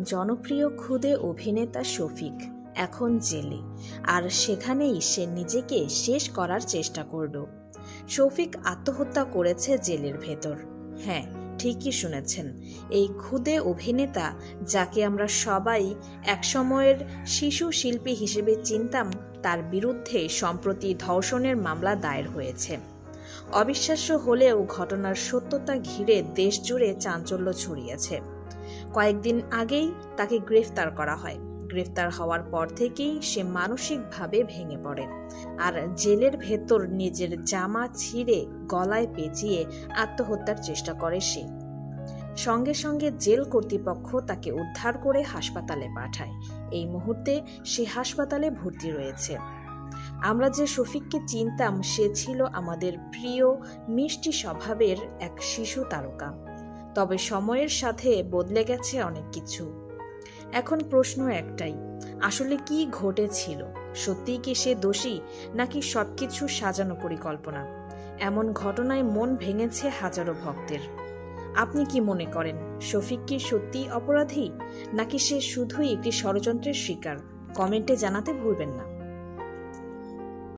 জনপ্রিয় খুদে অভিনেতা শফিক এখন জেলে, আর সেখানেই সে নিজেকে শেষ করার চেষ্টা করল। শফিক আত্মহত্যা করেছে জেলের ভেতর। হ্যাঁ, ঠিকই শুনেছেন। এই খুদে অভিনেতা, যাকে আমরা সবাই একসময়ের শিশু শিল্পী হিসেবে চিনতাম, তার বিরুদ্ধে সম্প্রতি ধর্ষণের মামলা দায়ের হয়েছে। অবিশ্বাস্য হলেও ঘটনার সত্যতা ঘিরে দেশজুড়ে চাঞ্চল্য ছড়িয়েছে। কয়েকদিন আগেই তাকে গ্রেফতার করা হয়। গ্রেফতার হওয়ার পর থেকেই সে মানসিকভাবে ভেঙে পড়ে, আর জেলের ভেতর নিজের জামা ছিঁড়ে গলায় পেঁচিয়ে আত্মহত্যার চেষ্টা করে সে। সঙ্গে সঙ্গে জেল কর্তৃপক্ষ তাকে উদ্ধার করে হাসপাতালে পাঠায়। এই মুহূর্তে সে হাসপাতালে ভর্তি রয়েছে। আমরা যে শফিককে চিনতাম, সে ছিল আমাদের প্রিয় মিষ্টি স্বভাবের এক শিশু তারকা। তবে সময়ের সাথে বদলে গেছে অনেক কিছু। এখন প্রশ্ন একটাই, আসলে কি ঘটেছিল? সত্যিই কি সে দোষী, নাকি সবকিছু সাজানো পরিকল্পনা? এমন ঘটনায় মন ভেঙেছে হাজারো ভক্তের। আপনি কি মনে করেন, শফিক কি সত্যিই অপরাধী, নাকি সে শুধুই একটি ষড়যন্ত্রের শিকার? কমেন্টে জানাতে ভুলবেন না।